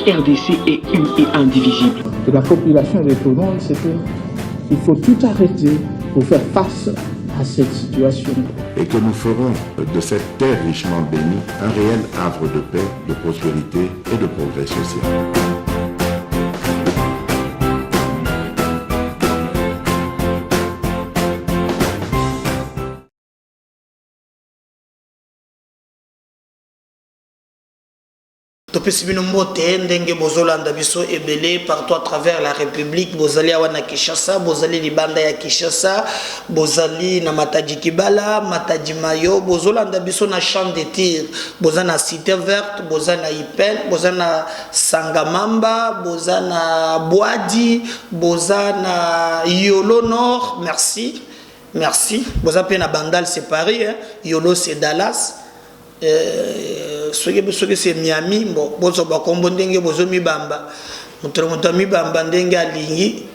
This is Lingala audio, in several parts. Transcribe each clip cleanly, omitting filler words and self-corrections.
RDC est une et indivisible. De la population répondante, c'est qu'il faut tout arrêter pour faire face à cette situation. Et que nous ferons de cette terre richement bénie un réel havre de paix, de prospérité et de progrès social. topesi bino mbote ndenge bozolanda biso ebele partout à travers la République. Bozali awa na Kinshasa, bozali libanda ya Kinshasa, bozali na Matadi Kibala, Matadi Mayo, bozolanda biso na champ de tir, boza na Cité Verte, boza na Ipel, boza na Sangamamba, boza na Boadi, boza na Yolo Nord. Merci, merci. Boza pe na Bandal c'est Paris, hein. Yolo c'est Dallas. Soki c'est Miami, bon, bozo bakombo ndenge bozo mibamba, muto mibamba ndenge alingi.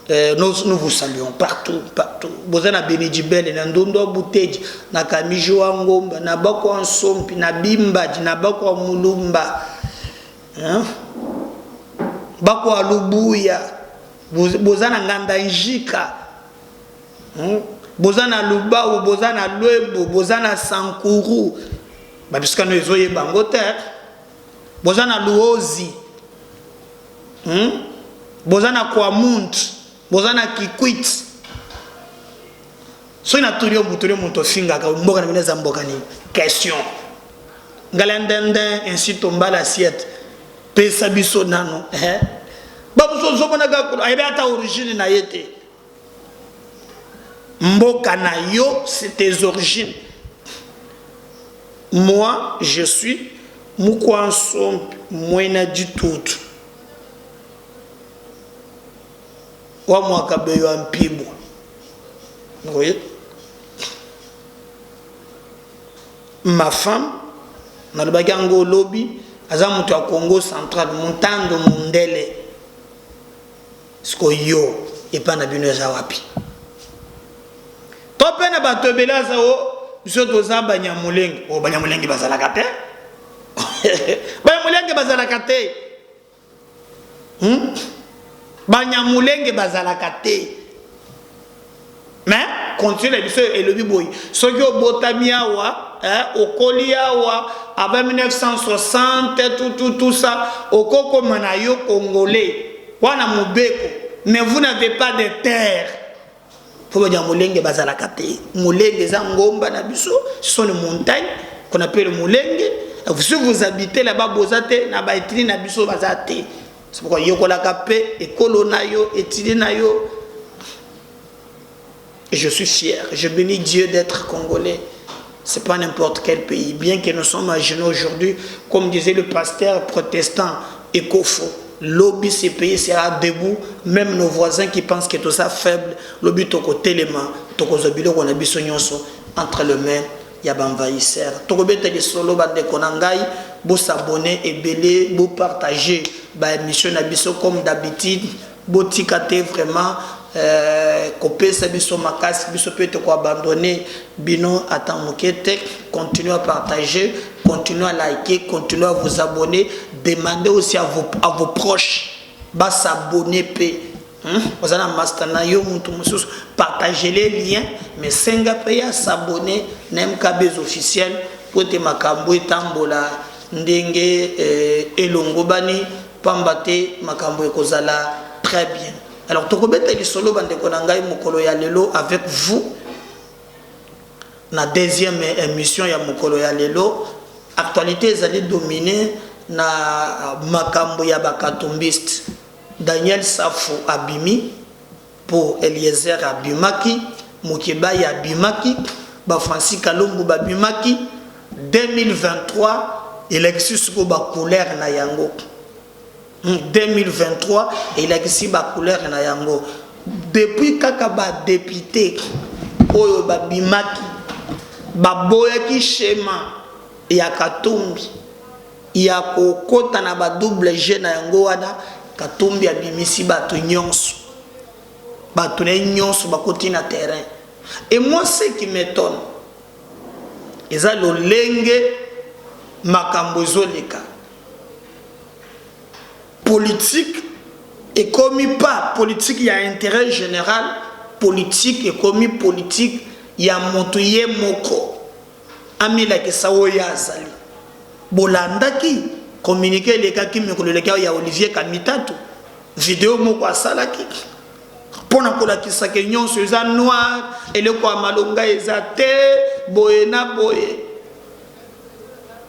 Nous vous saluons partout, partout. Boza na Benidjibel, na Ndondo Buteji, na Kamijo Ngomba, na Bako Ansompi, na Bimbaji, na Bako Mulumba, hein? Bako Alubuya, boza na Nganda Njika, hein? Boza na Lubao, boza na Lwebo, boza na Sankuru. Puisque nous avons Bangoter, Bozana Luozi, Bozana Kwamunt, Bozana Kikwit. So na tulio muturio muto finga ka mboka na mineza mboka ni question. Ngalendende ainsi tomba l'assiette. Pesa biso nano, Babu so zomona ga ko ayebe ata origine na yete. Mboka na yo c'est tes origines. Moi, je suis Moukwansom Mouena du tout. Wa moi kabeyo ampibo. Vous voyez? Ma femme, dans le bagango lobby, azamutu à Congo central, montando mondele. Sko yo, et pas na bino zawapi. Tope na batobela zao. Monsieur Doza Banyamuleng, oh Banyamuleng Bazalakate, Banyamuleng Bazalakate, Banyamuleng Bazalakate. Mais continue les et le biboy. Ce qui au Botamiawa, au Koliawa, avant 1960, tout ça, au Koko Manayo congolais, Wana Mubeko, mais vous n'avez pas de terre. Mulenge bazalakate, Mulenge zangomba na biso, ce sont les montagnes qu'on appelle Mulenge. Si vous habitez là-bas, bozate na baitini na biso bazate. C'est pourquoi yokola kape et kolonayo et tilinayo. Et je suis fier, je bénis Dieu d'être congolais. C'est pas n'importe quel pays, bien que nous sommes à genoux aujourd'hui, comme disait le pasteur protestant Ekofo. Lobby ces pays sera debout, même nos voisins qui pensent que tout ça faible, lobby toko téléma, toko zobilo qu'on a bisonyonso entre le mains, y a banvaïsser. Toko bete de solo bande konangai, beau s'abonner et belé, beau partager, bah émission nabiso comme d'habitude, beau tikate vraiment, copé sa biso makas, biso peut te abandonner, bino attend mokete, continuez à partager. Continuez à liker, continuez à vous abonner. Demandez aussi à vos proches de s'abonner. Vous avez un master, partagez les liens, mais 5 pays à s'abonner, même kabez officiel, pour te makambo et tambola, ndenge elongobani, pambate, makambo et kozala, très bien. Alors, tokobete li solo bande konangai mokolo ya lelo avec vous. La deuxième émission ya mokolo ya lelo. Actualité est dominée na makambo ya bakatumbiste. Daniel Safo abimi pour Eliezer abimaki, Mukeba ya abimaki, ba Francis Kalombo babimaki. 2023 élection ko ba couleur na yango. 2023 élection ba couleur na yango. Depuis kaka ba député oyo babimaki ba boyaki schéma ya Katumbi ya kokota na ba double G na yango wana Katumbi abimisi bato nyonso bakoti na terrain. Et moi ce qui m'étonne eza lolenge makambo ezoleka politique et commis pas politique, il y a intérêt général, politique et commis politique, il y a montoye moko. Amila ke sawoya azali. Bolanda ki communiquer les cas qui me le gars ya Olivier Kamitatu. Vidéo moko asalaki. Pona kola ki sakenyon sur za noir et le ko malonga ezate boyena boye.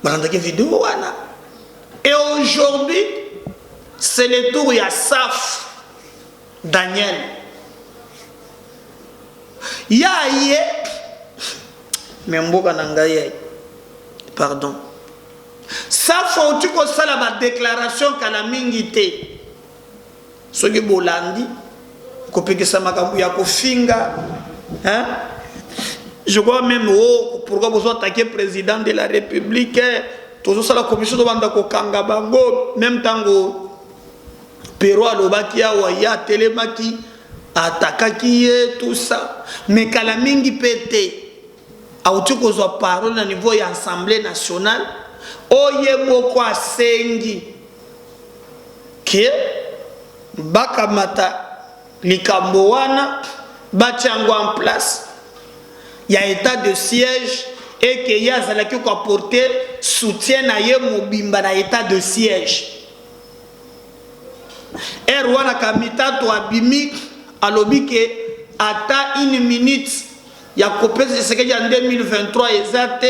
Bolanda ki vidéo wana. Et aujourd'hui, c'est le tour, il y a Saf, Daniel. Il y a Memboka Nangaye. Pardon. Saf, tu connais la déclaration qu'à la mingité. Ce qui est Bolandi, que ça m'a finga. Je crois même, pourquoi vous attaquez le président de la République? Tout ça, la commission de Bandako Kangabango, même tango. Pero alobaki ya telemaki atakaki tout ça mais kala mingi pété auti kozwa parole na niveau ya assemblée nationale oye moko asengi ke bakamata likambo wana batiango en place ya état de siège et que ya zalaki ko apporter soutien na ye mobimba na état de siège. Erwana Kamitatu abimi alobi ke ata une minute ya kopese sekedi en 2023 ezate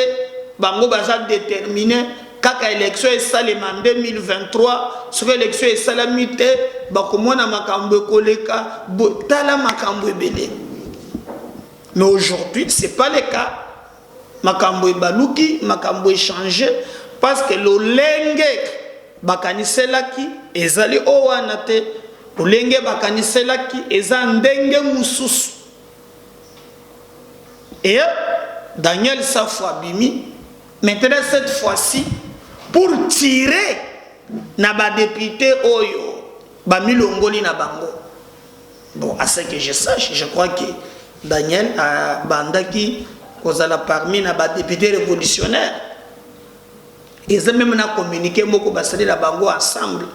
bango baza déterminé kaka élection esalema en 2023 sur élection esalamite bakomona makambo koleka tala makambo ebele. Mais aujourd'hui c'est pas le cas. Makambo baluki makambo changé parce que le lenge bakaniselaki ezali owana te olenge bakaniselaki eza ndenge mususu et Daniel Safwa bimi maintenant cette fois-ci pour tirer na ba député oyo ba milongoli na bango. Bon, à ce que je sache, je crois que Daniel a bandaki kozala parmi na ba député révolutionnaire. Ils ont même communiqué beaucoup basali la bango ensemble.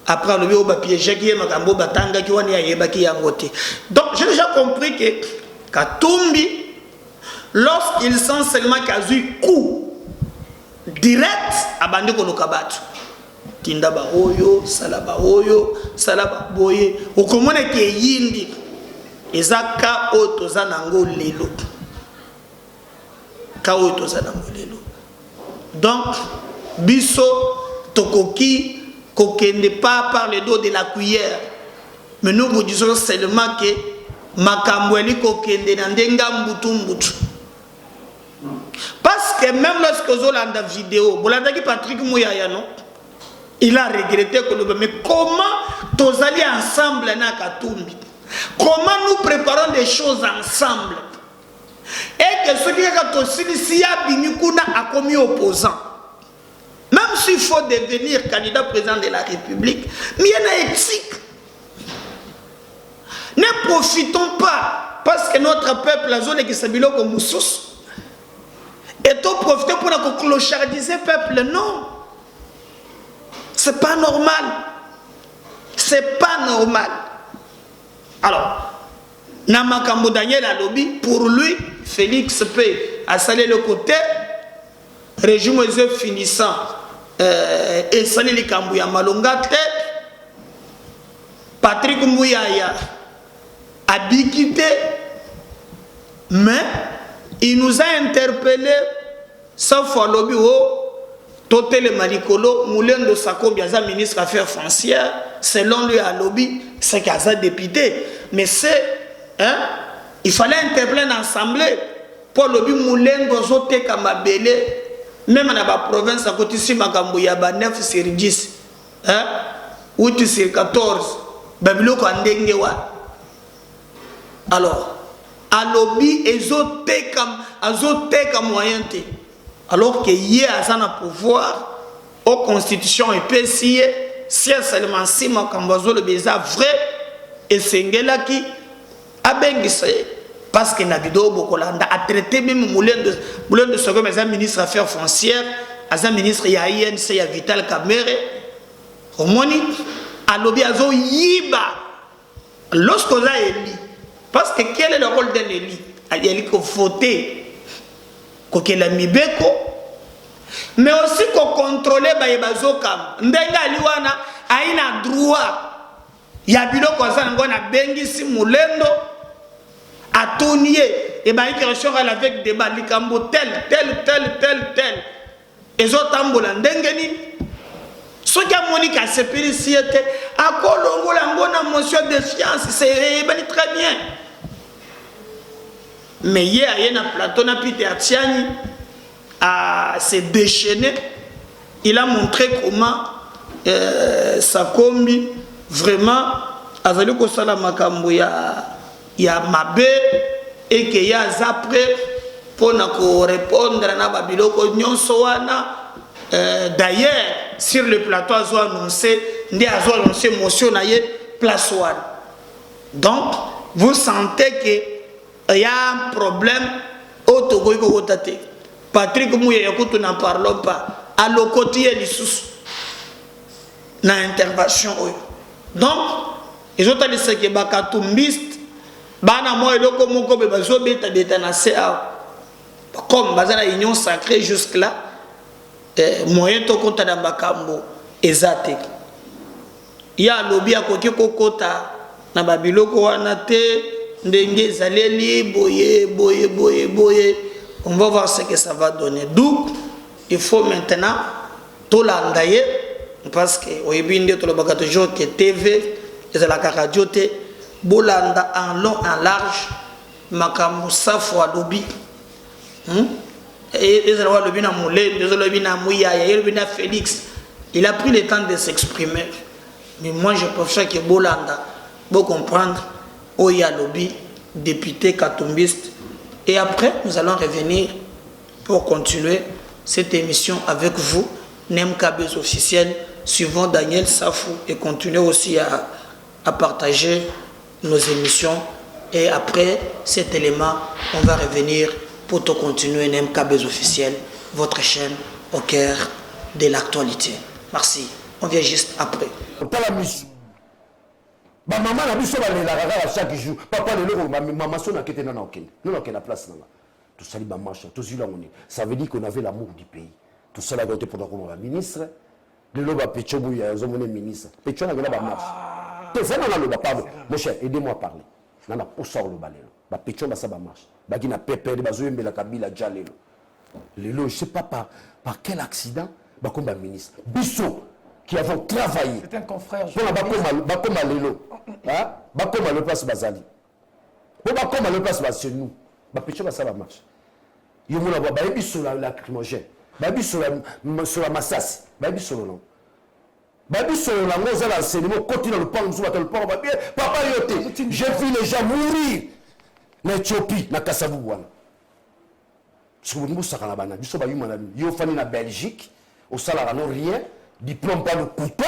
Après le bio piégé qui est makambo batanga qui wani ayeba ki yangote. Donc j'ai déjà compris que Katumbi lorsqu'il sent seulement kazu coup direct à bandi ko lokabatu. Tinda ba oyo, salaba boye. Okomone ke yindi ezaka otoza nango lelo. Ka otoza nango lelo. Donc, biso tokoki kokende pas par le dos de la cuillère. Mais nous vous disons seulement que makambweli kokende na ndenga mbutu. Parce que même lorsque vous avez la vidéo, vous l'avez dit Patrick Mouyaya, non? Il a regretté que le mais comment tous allés ensemble na Katumbi? Comment nous préparons des choses ensemble? Et que ce qui est si Binikuna a commis opposant, même s'il faut devenir candidat président de la République, mais il y a une éthique. Ne profitons pas, parce que notre peuple, la zone qui s'habille comme Moussous, et tout profiter pour nous clochardiser le peuple. Non, c'est pas normal. C'est pas normal. Alors, Namakambo Daniel Alobi, pour lui, Félix P. a salé le côté, régime finissant, et salé les Kambouya Malongate, Patrick Mouyaya a biquité, mais il nous a interpellé, sans fois Lobi, Totel Malikolo, Moulin de Sako, Biaza, ministre des Affaires foncières, selon lui à Lobi, c'est Kaza député. Mais c'est, il fallait interpeller l'Assemblée pour Lobi Moulin de Zote Kamabele, même dans la province à côté ici, Makambouya, 9 sur 10, 8 sur 14, Babilo Kandengewa. Alors, à Lobi, Ezote comme moyen. Alors que hier, à un pouvoir, aux constitutions et PCI, si seulement si Makambazo le béza vrai, et c'est là qui a bengissé. Parce que Nabido Bokolanda a traité même Moulin de Sogom, as un ministre des Affaires foncières, as un ministre INC, Vital Kamere, Au moni, à lobby azo yiba. Lorsqu'on a élu, parce que quel est le rôle d'un élu? Il faut voter, qu'il a mis beko, mais aussi qu'on contrôle les bazokam. Ndenga liwana aina droit. Ya biloko za ngona bengi si mulendo atonier et ba écriture avec débat likambo tel. Et zo tambola ndenge nini? Ce qui a monique à ce pays, c'était à Colombo, la bonne motion de science, c'est très bien. Mais hier, il y a un plateau, Peter Tiani a se déchaîné. Il a montré comment Sakombi vraiment a valu que ça la makambo ya mabe et qu'il y a après pour répondre à Babiloko Nyonsoana. D'ailleurs, sur le plateau, ils ont annoncé motion place one. Donc, vous sentez qu'il y a un problème au Togo. Patrick Mouya, nous n'en parlons pas. À l'ocoti, il y a une intervention. Donc, ils ont dit que les bakatumbistes, comme la union sacrée jusque-là, moyen to kota na bakambo ezate ya lobby akoki kokota na babiloko wana te ndenge zaleli boye on va voir ce que ça va donner. Donc il faut maintenant to landaye parce que oyebinde to lobaka toujours que TV ezala ka radio te bolanda en long en large makambo safo lobby et Félix, il a pris le temps de s'exprimer. Mais moi, je préfère que Bolanda, pour comprendre, où il y a lobby, député katumbiste. Et après, nous allons revenir pour continuer cette émission avec vous, NEMKBS officiel, suivant Daniel Safou, et continuer aussi à partager nos émissions. Et après cet élément, on va revenir pour te continuer NMKBS officiel, votre chaîne au cœur de l'actualité. Merci. On vient juste après. Maman a vu ça chaque jour. Papa maman son a quitté dans la place. Tout ça, ça veut dire qu'on avait l'amour du pays. Tout ça, là, pour la ministre. Le loba Pécho, il y a un ministre. Pécho, il y a un marche. Mon cher, aidez-moi à parler. Non, on sort le balai. Ba Pécho, ça marche. Bagi na pepe de bazo yembe la kabila jalelo. Lelo, je sais pas par quel accident, bah comme un ministre. Bissot qui avons travaillé. C'est un confrère. Bakoma lelo. Hein? Bakoma le place bazali. Bakoma le place chez nous. Ba Pécho ça va marche. Yomola ba biso la lacrymogène. Ba biso la massas. Ba biso non. Ba biso la ngoza la enseignement continue le pont sur le pont ba bien. Papa yote. J'ai vu les gens mourir. Na Éthiopie, na Kasavu wana. Parce que nous sommes là-bas, nous sommes là na Belgique, au salaire non rien, diplôme pas le couteau,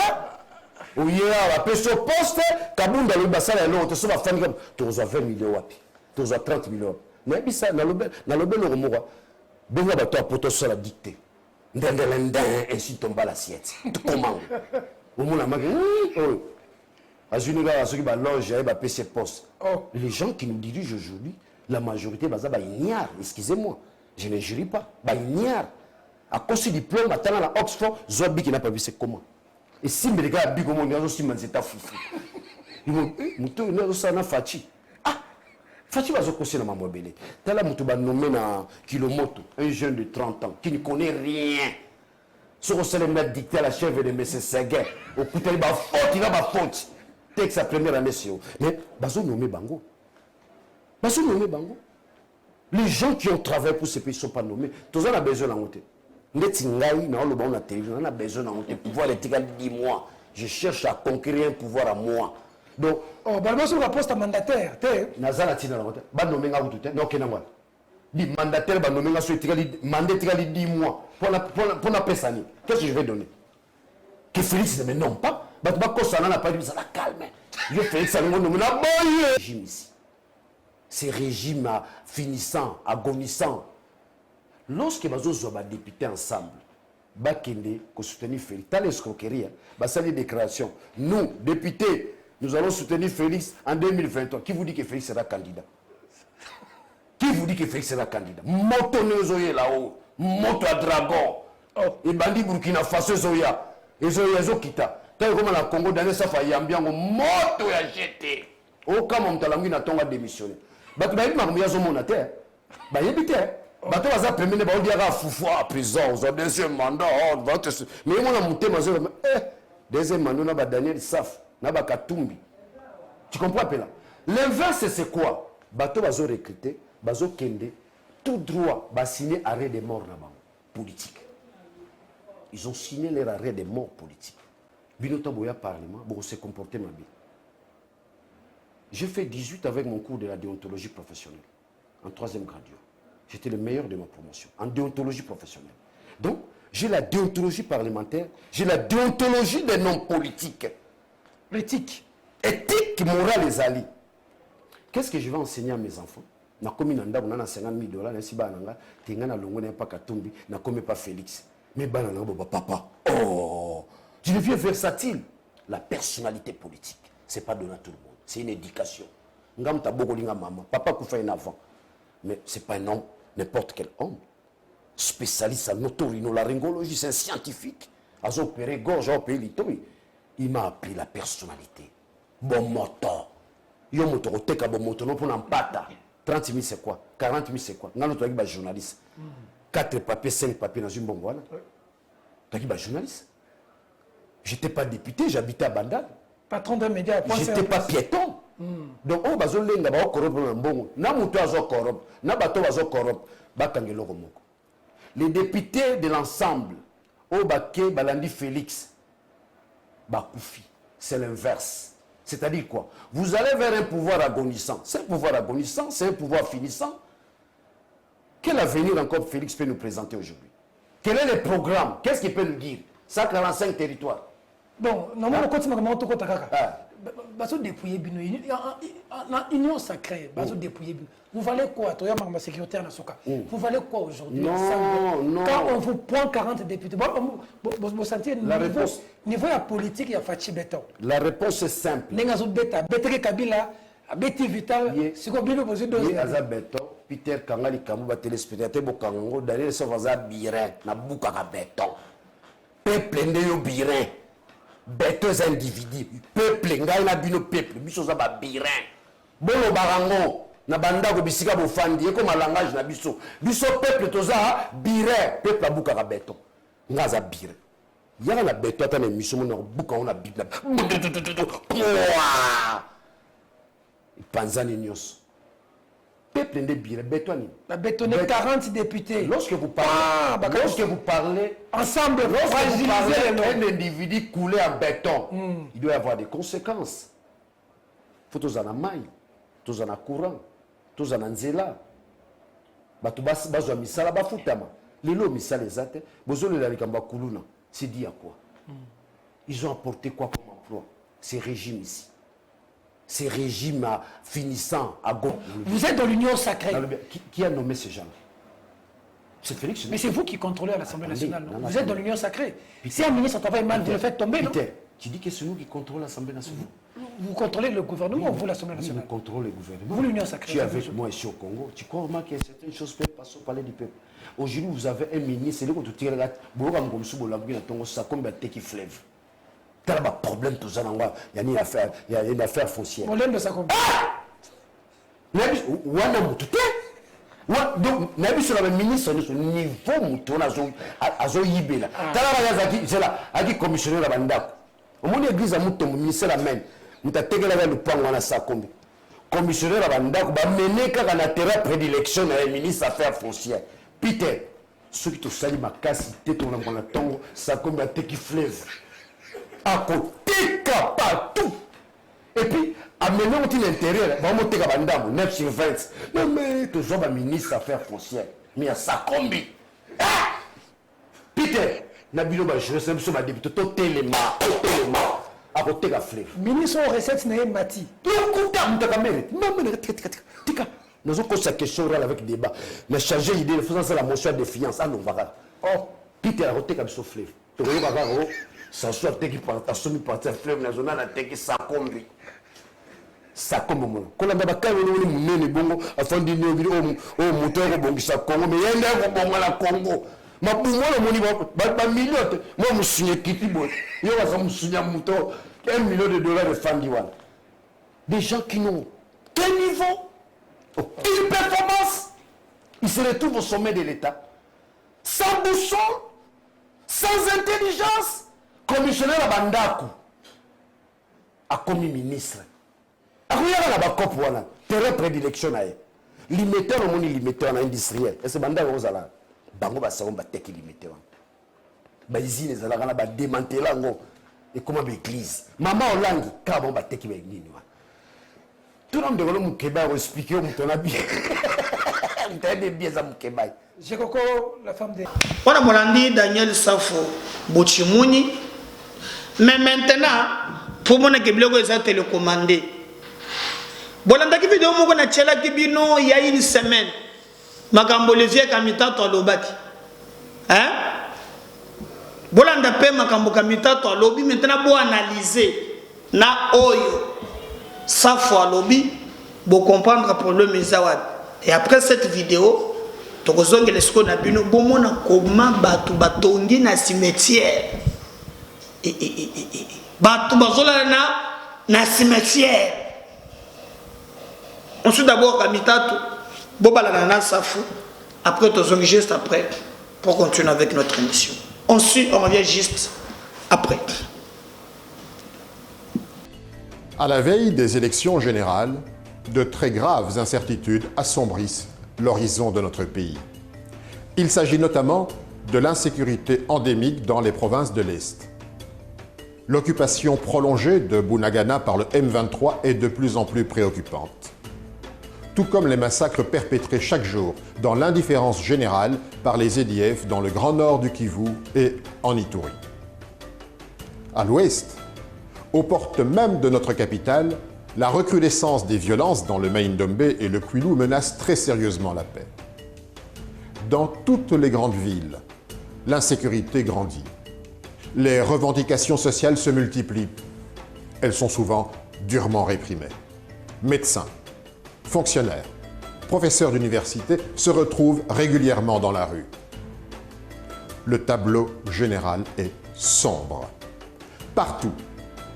au yéa la peso poste, Kabunda le basala non, tu sommes fani comme tu as 20 millions wapi, tu as 30 millions. Mais bisa na lobe le remora. Benga ba toi poto sur la dictée. Ndendelenda ainsi tomba l'assiette. Comment? Au monde la mag. Les gens qui nous dirigent aujourd'hui, la majorité, ignorent, excusez-moi, je ne jurie pas, ignorent. À cause du diplôme, à Oxford, Zobi qui n'a pas vu c'est comment. Et si les gars disent comment ils ont aussi manzeta foufou. Ils vont, ils ont Fachi. Ah, Fachi va se conseiller dans ma mobile. T'as là, tu vas nommer un Kilomoto, un jeune de 30 ans qui ne connaît rien. Si on se le met dicté à la chèvre de M. Seguin, au côté, il va faute, il va faute. Sa première année, mais Bazo nommé Bango. Bazo nommé Bango. Les gens qui ont travaillé pour ces pays ne sont pas nommés. Tous on a besoin d'en monter. On a besoin d'en monter. Pouvoir les 10 mois. Je cherche à conquérir un pouvoir à moi. Donc, bah, sur la poste mandataire. Nazala Tina la monter. Ba nommé nga tout. Non, Kenangwa. Dit mandataire, ba nommé nga sur mandataire 10 mois. Pour la personne. Qu'est-ce que je vais donner? Que Félix ne me nomme pas. Ces régimes finissant, agonissant. Lorsque nous sommes députés ensemble, Bakende, qu'on soutenir Félix. T'as l'escroquerie, bah ça les déclarations. Nous, députés, nous allons soutenir Félix en 2023. Qui vous dit que Félix sera candidat? Qui vous dit que Félix sera candidat? Moto Nezoye là-haut, moto à dragon. Et bandit Burkina Faso Zoya. Et Zoya Zokita. T'as comme la Congo, dans les safa yambian, moto à jeter. Au cas où on a tonga démissionné. Bah tu vas être marmouillé à son monataire. Bah yébité. Bah tu vas à premier, bah on dira foufou à prison, on a deuxième mandat, on va te. Mais on a monté, ma soeur, deuxième mandat, on a Daniel Saf, on a Katumbi. Tu comprends pas là? L'inverse, c'est quoi? Bah tu vas recruter, bah tu kende, tout droit, bah signer arrêt de mort là-bas, politique. Ils ont signé leur arrêt de mort politique. Binoto Boya Parlement, bon, on s'est comporté ma vie. J'ai fait 18 avec mon cours de la déontologie professionnelle, en 3e graduat. J'étais le meilleur de ma promotion, en déontologie professionnelle. Donc, j'ai la déontologie parlementaire, j'ai la déontologie des noms politiques. L'éthique. Éthique, morale et zali. Qu'est-ce que je vais enseigner à mes enfants? Na komi nanda, on a 50 000 $, na si ba nanga, tenga na longo na pas Katumbi, na komi pas Félix. Mais ba nanga, papa. Oh, tu deviens versatile. La personnalité politique, c'est pas donné à tout le monde. C'est une éducation. Ngam ta bokolinga maman, papa koufa un avant. Mais c'est pas un homme, n'importe quel homme. Spécialiste en otorhinolaryngologie, c'est un scientifique. A opéré gorge, a opéré litoï. Il m'a appris la personnalité. Bon moto. Yo moto, teka bon moto, non pour n'empata. 30 000 c'est quoi? 40 000 c'est quoi? Nan autre journaliste. 4 papiers, 5 papiers dans une bonne voilà. Tu es journaliste. J'étais pas député, j'habitais à Bandal. Patron d'un média. J'étais pas piéton. Donc, on va se faire des corrupts. Les députés de l'ensemble, au baquet, Balandi Félix, Bakoufi, c'est l'inverse. C'est-à-dire quoi? Vous allez vers un pouvoir agonissant. C'est un pouvoir agonissant, c'est un pouvoir finissant. Quel avenir encore Félix peut nous présenter aujourd'hui? Quel est le programme? Qu'est-ce qu'il peut nous dire? 145 territoires. Bon, normalement, on continue à faire ça. Baso dépouiller bino union sacrée baso dépouiller bino vous valez quoi toi ma sécuritaire na soka vous valez quoi aujourd'hui non quand on vous prend 40 députés vous sentez niveau ya politique ya fachi beton la réponse est simple nenga zo beta betre kabila beti vital siko bino poser dossier aza beton Peter Kangali kamu ba téléspectateur bo kango Daniel Sovaza birin na buka ka beton peuple ndeyo birin bêteux individus, peuple, ngai na bino peuple, biso za ba birin. Bolo barango, na banda ko bisika bo fandi, e comme langage na biso. Biso peuple toza birin, peuple abuka ka beton. Nga za birin. Y'a la beton ta na miso mo na buka on a bibla. Panzani nyos. Peuple de birin, beton. La bétonné 40 députés. Lorsque vous parlez, ensemble, un individu coulé en béton, il doit y avoir des conséquences. Il faut tous en maille, tous en courant, tous en nzela. Bazo misala bafutama. Lelo misala ezate, bozo le lalikamba kuluna. C'est dit à quoi? Ils ont apporté quoi comme emploi? Ces régimes ici. Ces régimes finissants à gauche. Vous êtes dans l'union sacrée. Qui a nommé ces gens? C'est Félix. Mais c'est vous qui contrôlez à l'Assemblée nationale. Vous êtes dans l'union sacrée. Si un ministre travaille mal, vous le faites tomber, non? Tu dis que c'est nous qui contrôlons l'Assemblée nationale. Vous contrôlez le gouvernement ou vous l'Assemblée nationale? Nous contrôlons le gouvernement. Vous l'union sacrée. Tu es avec moi ici au Congo. Tu crois vraiment qu'il y a certaines choses qui peuvent passer au palais du peuple. Aujourd'hui, vous avez un ministre, c'est là que tu tires la tête qui fleuve. Il y a un problème, tout ça, il y a une affaire foncière. Problème de ça comme donc, nabi sur le ministre de niveau mouton azo yibela. Tala aki commissionnaire la banda. Au monde église à mouton ministère la main. Muta tegela le plan wana sa kombi. Commissionnaire la banda ba mener ka na terrain prédilection na ministre affaires foncières. Peter, ceux qui te saluent ma casse tête on a tongo sa kombi a teki fleuve. À côté partout. Et puis, à mener au l'intérieur, on va monter à Bandam, 9 sur 20. Non, mais toujours un ministre affaires foncières. Mais à sa combi. Ah! Peter, Nabilo Bajou, c'est un député, tout téléma, à côté de la fleuve. Ministre aux recettes, n'est pas Mati. Tout le temps, tu as mérité. Non, mais tika. Nous avons sa question orale avec débat. Mais changer l'idée, faisant ça la motion de défiance. Ah non, voilà. Oh, Peter. te la rote comme ça fleuve. Tu vois papa ça soit te qui part assomi partir fleuve national te qui ça combi. Ça comme mon. Quand on a bakay le munene bongo afandi ni o moteur bongo ça Congo mais yende ko bongo la Congo. Ma pour moi le moni ba million moi me signer kiti boy. Yo va me signer moteur $1 million de Fandiwan. Des gens qui n'ont quel niveau, aucune performance, ils se retrouvent au sommet de l'État, sans boussole, sans intelligence, commissionnaire à Bandaku, a commis ministre. A quoi y a la cop voilà, terrain prédilection à limité au monde limité en industriel. Et c'est Bandaku aux ala, bango ba savon ba teki limité wa. Ba usine les ala kana ba démanteler ngo et comment l'église. Maman Hollande, car bon ba teki ba nini wa. Tout le monde devrait nous expliquer où on a bien. J'ai coco la femme de. On a molandi Daniel Safo Bochimuni. Mais maintenant, pour mon équipe, ils ont télécommandé. Bolanda qui vidéo mon a tchela qui bino il y a une semaine. Makambo Olivier Kamita to lobaki. Hein? Bolanda pe makambo Kamita to lobi maintenant bo analyser na oyo. Ça fois lobby pour comprendre pour le Mizawad. Et après cette vidéo, tu as vu ce qu'on a vu, comment batu batondi na cimetière. Batu bazola na cimetière. Ensuite d'abord Kamitato, bobala na safu. Après tu as juste après pour continuer avec notre émission. Ensuite on revient juste après. À la veille des élections générales, de très graves incertitudes assombrissent l'horizon de notre pays. Il s'agit notamment de l'insécurité endémique dans les provinces de l'Est. L'occupation prolongée de Bunagana par le M23 est de plus en plus préoccupante. Tout comme les massacres perpétrés chaque jour dans l'indifférence générale par les EDF dans le grand nord du Kivu et en Ituri. À l'ouest, aux portes même de notre capitale, la recrudescence des violences dans le Mai-Ndombe et le Kwilu menace très sérieusement la paix. Dans toutes les grandes villes, l'insécurité grandit. Les revendications sociales se multiplient. Elles sont souvent durement réprimées. Médecins, fonctionnaires, professeurs d'université se retrouvent régulièrement dans la rue. Le tableau général est sombre. Partout,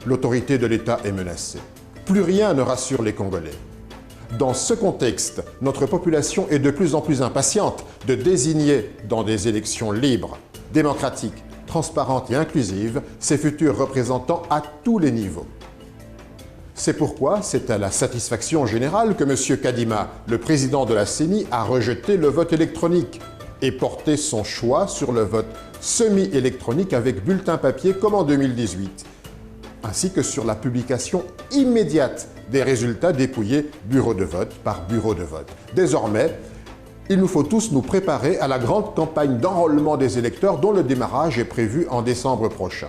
l'autorité de l'État est menacée. Plus rien ne rassure les Congolais. Dans ce contexte, notre population est de plus en plus impatiente de désigner dans des élections libres, démocratiques, transparentes et inclusives ses futurs représentants à tous les niveaux. C'est pourquoi c'est à la satisfaction générale que M. Kadima, le président de la CENI, a rejeté le vote électronique et porté son choix sur le vote semi-électronique avec bulletin papier comme en 2018. Ainsi que sur la publication immédiate des résultats dépouillés bureau de vote par bureau de vote. Désormais, il nous faut tous nous préparer à la grande campagne d'enrôlement des électeurs dont le démarrage est prévu en décembre prochain.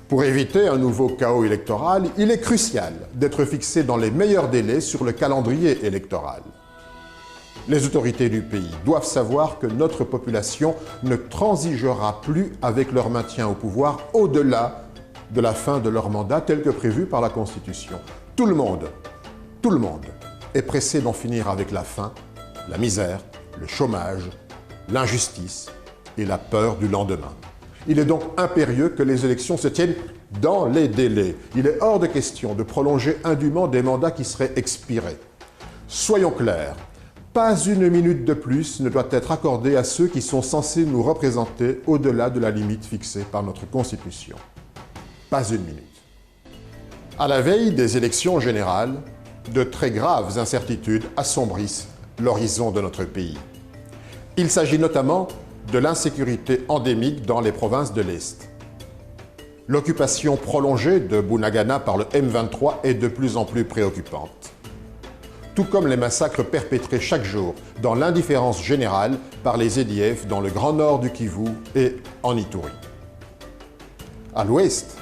Pour éviter un nouveau chaos électoral, il est crucial d'être fixé dans les meilleurs délais sur le calendrier électoral. Les autorités du pays doivent savoir que notre population ne transigera plus avec leur maintien au pouvoir au-delà de la fin de leur mandat tel que prévu par la Constitution. Tout le monde est pressé d'en finir avec la faim, la misère, le chômage, l'injustice et la peur du lendemain. Il est donc impérieux que les élections se tiennent dans les délais. Il est hors de question de prolonger indûment des mandats qui seraient expirés. Soyons clairs, pas une minute de plus ne doit être accordée à ceux qui sont censés nous représenter au-delà de la limite fixée par notre Constitution. Pas une minute. À la veille des élections générales, de très graves incertitudes assombrissent l'horizon de notre pays. Il s'agit notamment de l'insécurité endémique dans les provinces de l'Est. L'occupation prolongée de Bunagana par le M23 est de plus en plus préoccupante. Tout comme les massacres perpétrés chaque jour dans l'indifférence générale par les EDF dans le grand nord du Kivu et en Ituri. À l'ouest,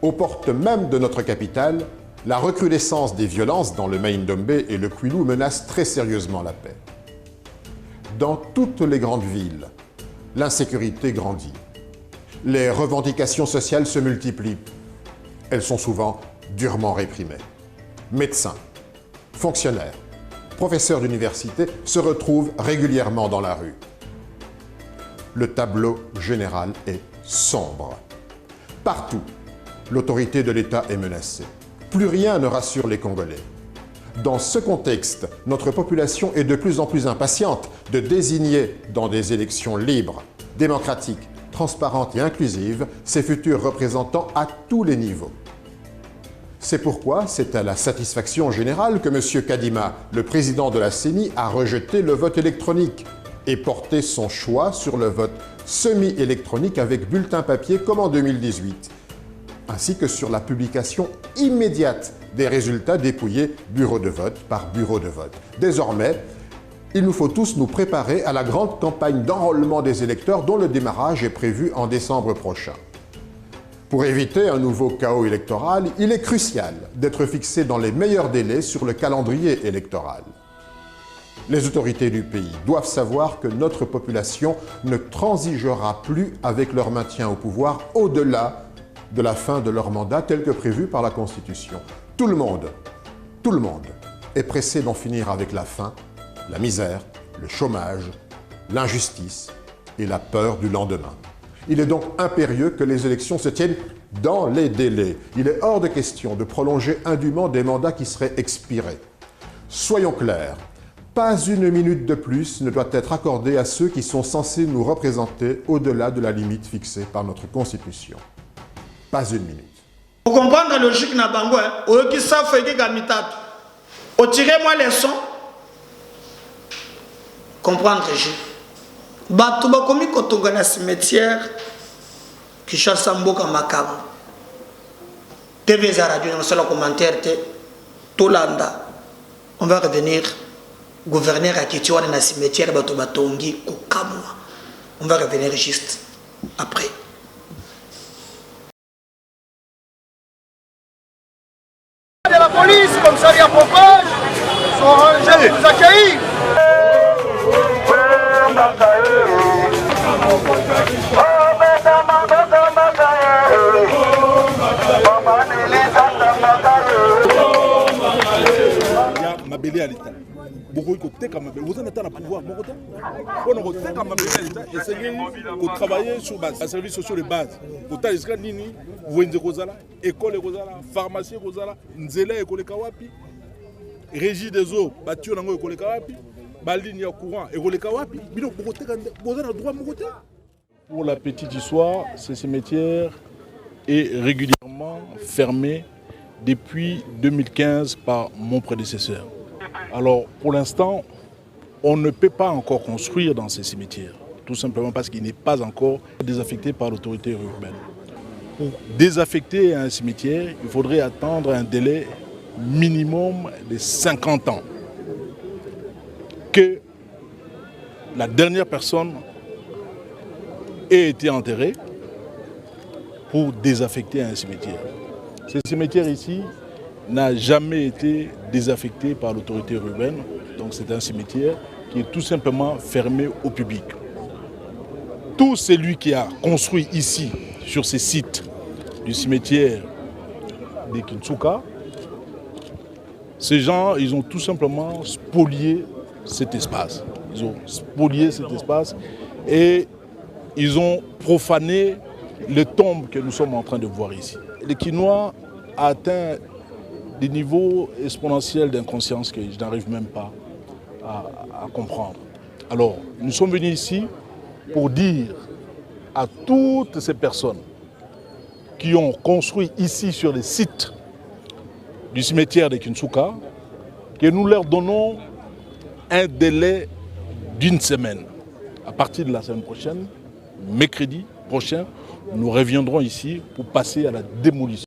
aux portes même de notre capitale, la recrudescence des violences dans le Mai-Ndombe et le Kwilu menace très sérieusement la paix. Dans toutes les grandes villes, l'insécurité grandit. Les revendications sociales se multiplient. Elles sont souvent durement réprimées. Médecins, fonctionnaires, professeurs d'université se retrouvent régulièrement dans la rue. Le tableau général est sombre. Partout, l'autorité de l'État est menacée. Plus rien ne rassure les Congolais. Dans ce contexte, notre population est de plus en plus impatiente de désigner dans des élections libres, démocratiques, transparentes et inclusives ses futurs représentants à tous les niveaux. C'est pourquoi c'est à la satisfaction générale que M. Kadima, le président de la CENI, a rejeté le vote électronique et porté son choix sur le vote semi-électronique avec bulletin papier comme en 2018, ainsi que sur la publication immédiate des résultats dépouillés bureau de vote par bureau de vote. Désormais, il nous faut tous nous préparer à la grande campagne d'enrôlement des électeurs dont le démarrage est prévu en décembre prochain. Pour éviter un nouveau chaos électoral, il est crucial d'être fixé dans les meilleurs délais sur le calendrier électoral. Les autorités du pays doivent savoir que notre population ne transigera plus avec leur maintien au pouvoir au-delà de la fin de leur mandat tel que prévu par la Constitution. Tout le monde est pressé d'en finir avec la faim, la misère, le chômage, l'injustice et la peur du lendemain. Il est donc impérieux que les élections se tiennent dans les délais. Il est hors de question de prolonger indûment des mandats qui seraient expirés. Soyons clairs, pas une minute de plus ne doit être accordée à ceux qui sont censés nous représenter au-delà de la limite fixée par notre Constitution. Pas une minute. Pour comprendre la logique na bango, qui savent faire des gamitatu, tirez-moi les sons. Comprendre je. Bato bakomi kotonga na cimetière qui chasse mboka makamu. TV za radio na sala commentaire te tolanda. On va revenir gouverneur à Kitiwa na cimetière bato batongi kokamwa. On va revenir juste après. De la police, commissariat Pompage, sont rangés pour nous accueillir. Mabélé à l'État. Beaucoup de Mabélé. Vous en êtes à pouvoir. On a Mabélé à l'État. Essayez de travailler sur base, les services sociaux de base. Vous avez des nini, vous avez des écoles, pharmacie, nzela, école kawapi, régie des eaux, bâtiment dans l'école kawapi, ligne à courant, école kawapi. Vous avez le droit de côté. Pour la petite histoire, ce cimetière est régulièrement fermé depuis 2015 par mon prédécesseur. Alors, pour l'instant, on ne peut pas encore construire dans ces cimetières, tout simplement parce qu'il n'est pas encore désaffecté par l'autorité urbaine. Pour désaffecter un cimetière, il faudrait attendre un délai minimum de 50 ans que la dernière personne ait été enterrée pour désaffecter un cimetière. Ce cimetière ici n'a jamais été désaffecté par l'autorité urbaine, donc c'est un cimetière qui est tout simplement fermé au public. Tout celui qui a construit ici, sur ces sites du cimetière de Kinshasa, ces gens, ils ont tout simplement spolié cet espace. Ils ont spolié cet espace et ils ont profané les tombes que nous sommes en train de voir ici. Le Quinois a atteint des niveaux exponentiels d'inconscience que je n'arrive même pas à comprendre. Alors, nous sommes venus ici pour dire à toutes ces personnes qui ont construit ici sur les sites du cimetière de Kinshasa que nous leur donnons un délai d'une semaine. À partir de la semaine prochaine, mercredi prochain, nous reviendrons ici pour passer à la démolition.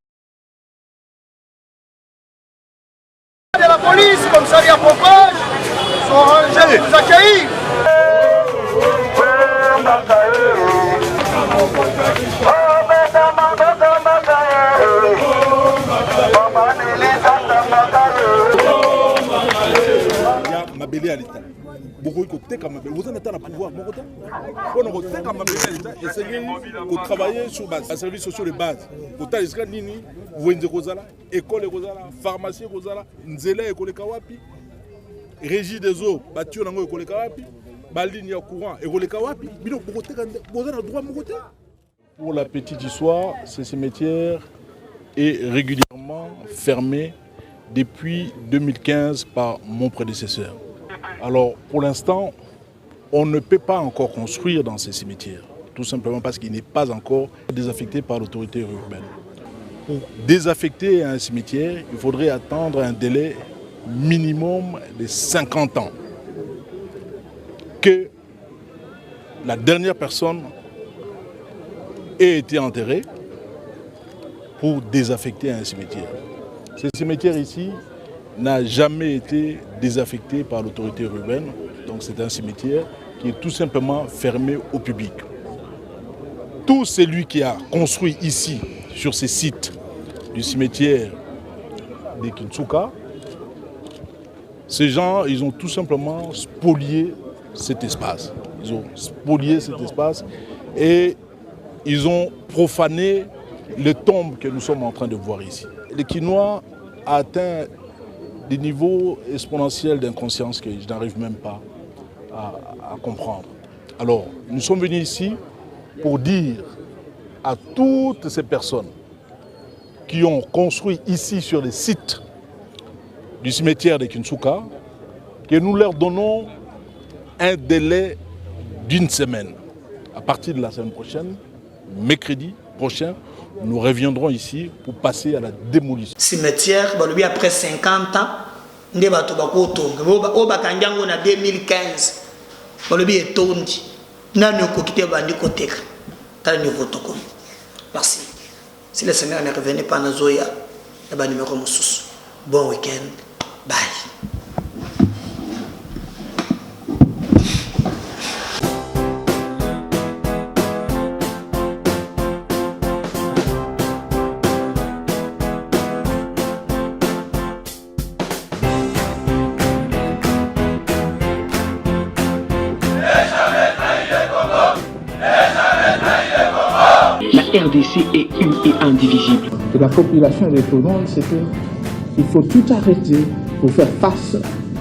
De la police, commissariat Pompage, sont rangés pour nous accueillir. Mabélé à l'État. Beaucoup côté comme vous en êtes à la pouvoir mon côté on a côté comme essayer de travailler sur base services sociaux de base côté jusqu'à nini wenze kozala école kozala pharmacie kozala nzela école kawapi régie des eaux battu nango école kawapi ba ligne ya courant école kawapi bino côté vous en droit mon côté. Pour la petite histoire, ce cimetière est régulièrement fermé depuis 2015 par mon prédécesseur. Alors, pour l'instant, on ne peut pas encore construire dans ces cimetières, tout simplement parce qu'il n'est pas encore désaffecté par l'autorité urbaine. Pour désaffecter un cimetière, il faudrait attendre un délai minimum de 50 ans que la dernière personne ait été enterrée pour désaffecter un cimetière. Ce cimetière ici n'a jamais été désaffecté par l'autorité urbaine, donc c'est un cimetière qui est tout simplement fermé au public. Tout celui qui a construit ici, sur ces sites du cimetière de Kinshasa, ces gens, ils ont tout simplement spolié cet espace. Ils ont spolié cet espace et ils ont profané les tombes que nous sommes en train de voir ici. Le Quinois a atteint des niveaux exponentiels d'inconscience que je n'arrive même pas à comprendre. Alors, nous sommes venus ici pour dire à toutes ces personnes qui ont construit ici sur les sites du cimetière de Kinshasa que nous leur donnons un délai d'une semaine. À partir de la semaine prochaine, mercredi prochain, nous reviendrons ici pour passer à la démolition. Cimetière, après 50 ans, nous avons 2015. Merci. Si le Seigneur ne revenait pas dans Zoya, bon week-end. Bye. La RDC est une et indivisible. Que la population répondante, c'est qu'il faut tout arrêter pour faire face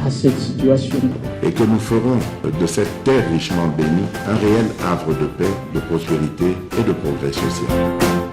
à cette situation. Et que nous ferons de cette terre richement bénie un réel havre de paix, de prospérité et de progrès social.